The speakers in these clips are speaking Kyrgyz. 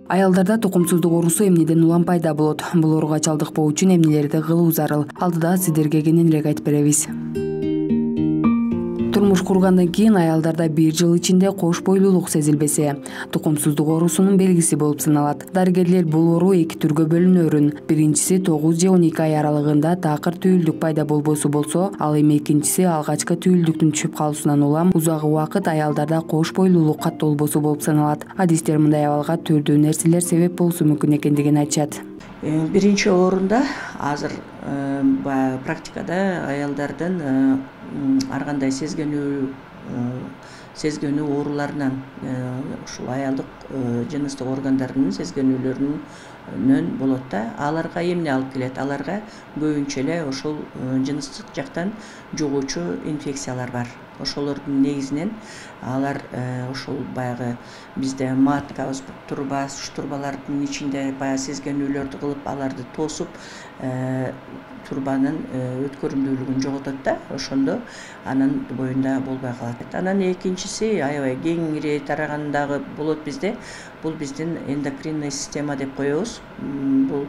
Аялдарда тукумсуздук оорусу эмнеден улам пайда болот? Бул ооруга чалдыкпоо үчүн эмнелерди кылуу зарыл? Алдыда сиздерге кененирээк айтып беребиз. Турмуш кургандан кийин аялдарда 1 жыл ичинде кош бойлуулук сезилбесе, тукумсуздук оорусунун белгиси болуп саналат. Дарыгерлер бул оору 2 түргө бөлүнөрүн. Биринчиси 9 же 12 ай аралыгында такыр түйүлдүк пайда болбосу болсо, ал эми экинчиси алгачкы түйүлдүктүн түшүп калуусунан улам узак убакыт аялдарда кош бойлуулук каттолбосу болуп саналат. Адистер мындай абалга түрдүү нерселер себеп болушу мүмкүн экендигин айтышат. Биринчи орунда азыр практикада аялдардын ар кандай сезгенүү ооруларынан ушул аялдык жыныстык органдарынын сезгенүүлөрүнөн болот да. Аларга эмне алып келет? Аларга көбүнчө эле ошол жыныстык жактан жугуучу инфекциялар бар. Ошолордун негизинен алар ошол баягы бизде маткабыз турба, турбалардын ичинде баягы сезгенүүлөрдү кылып, аларды тосуп, турбанын өткөрүмдүүлүгүн жоготот да. Ошондо анын боюнда болбой калат. Анан экинчиси аябай кеңири тарагандагы болот bizde. Бул биздин эндокринный система деп коебуз. Бул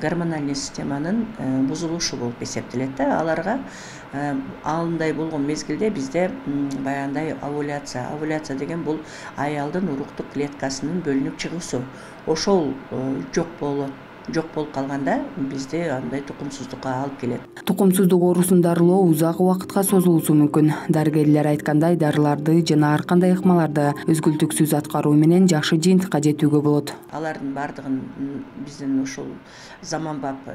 гормональный системанын бузулушу болуп эсептелет да. Аларга андай болгон мезгилде бизде баягындай овуляция. Овуляция деген бул аялдын уруктук клеткасынын бөлүнүп чыгуусу. Ошол жок болуп калганда бизде андай тукумсуздукка алып келет. Тукумсуздук оорусун дарылоо узак убакытка созулушу мүмкүн. Дарыгерлер айткандай, дарыларды жана ар кандай ыкмаларды өзгүлтүксүз аткаруу менен жакшы жыйынтыкка жетүүгө болот. Алардын бардыгын биздин ушул заманбап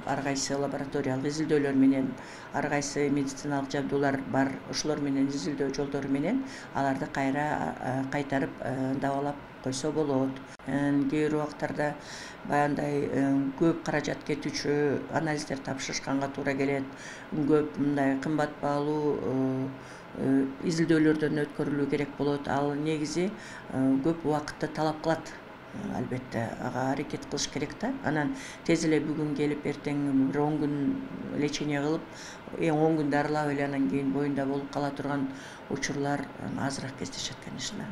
ар кайсы лабораториялык изилдөөлөр менен, ар кайсы медициналык жабдуулар бар. Ошолор менен изилдөө жолдору менен аларды кайтарып дабалап койсо болот. Кээ бир убактарда баягындай көп каражат кетүүчү анализдер тапшырышканга туура келет. Көп мындай кымбат баалуу изилдөөлөрдөн өткөрүлүү керек болот. Ал негизи көп убакытты талап кылат. Албетте ага аракет кылыш керек да. Анан тез эле бүгүн келип, эртең 10 күн лечение кылып, 10 күн дарылап эле анан кийин боюнда болуп кала турган учурлар азыраак кездешет, конечно.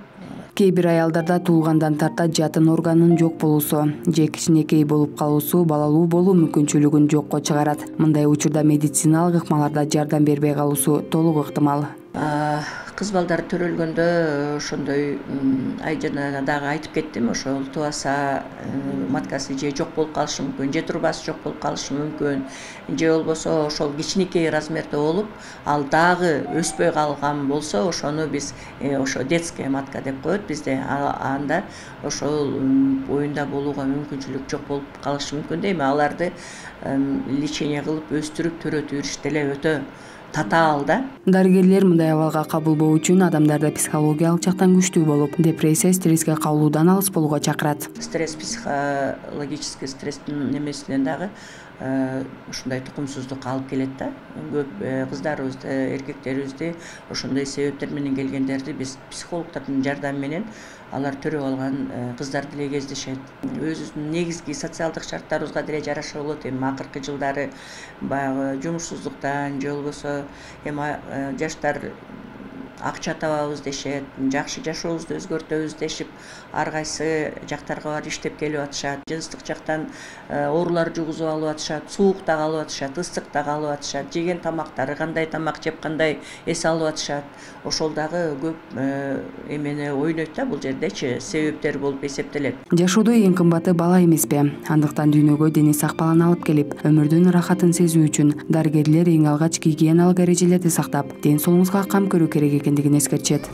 Кээ бир аялдарда туулгандан тарта жатын органынын жок болуусу же кичинекей болуп калуусу балалуу болуу мүмкүнчүлүгүн жокко чыгарат. Мындай учурда медициналык ыкмаларда жардам бербей калуусу толук ыктымал. Кыз балдар төрөлгөндө ошондой жана дагы айтып кеттим, ошол тубаса маткасы же жок болуп калышы мүмкүн, же турбасы жок болуп калышы мүмкүн, же болбосо ошол кичинекей размерде болуп, ал дагы өспөй калган болсо, ошону биз ошо детская матка деп коет бизде. Анда ошол боюнда болууга мүмкүнчүлүк жок болуп калышы мүмкүн дейм. Аларды лечение кылып өстүрүп төрөтүп бериш деле өтө татаал да. Дарыгерлер мындай абалга кабылбоо үчүн адамдарды психологиялык жактан күчтүү болуп, депрессия, стреске кабылуудан алыс болууга чакырат. Стресс, психологический стресстин немесинен дагы ушундай тукумсуздукка алып келет да. Көп кыздарыбызды, эркектерибизди ошондой себептер менен келгендерди биз психологдордун жардамы менен алар төрөп алган кыздар деле кездешет. Өзүбүздүн негизги социалдык шарттарыбызга деле жараша болот. Эми акыркы жылдары баягы жумушсуздуктан же болбосо жаштар акча табабыз дешет, жакшы жашообузду өзгөртөбүз дешип, ар кайсы жактарга барып иштеп келип атышат. Жыныстык жактан оорулар жугузуп алып атышат, суукта калып атышат, ысыкта калып атышат, жеген тамактары кандай тамак жеп кандай эс алып атышат. Ошол дагы көп эмени ойнойт да бул жердечи, себептер болуп эсептелет. Жашоодо эң кымбаты бала эмеспи? Андыктан дүйнөгө дени сак баланы алып келип, өмүрдүн ырахатын сезүү үчүн дарыгерлер эң алгач гигиеналык эрежелерди сактап, ден соолугубузга кам көрүү керек экендигин эскертет.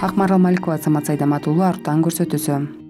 Акмарал Маликова, Самат Сайдамат уулу, Арутан көрсөтүүсү.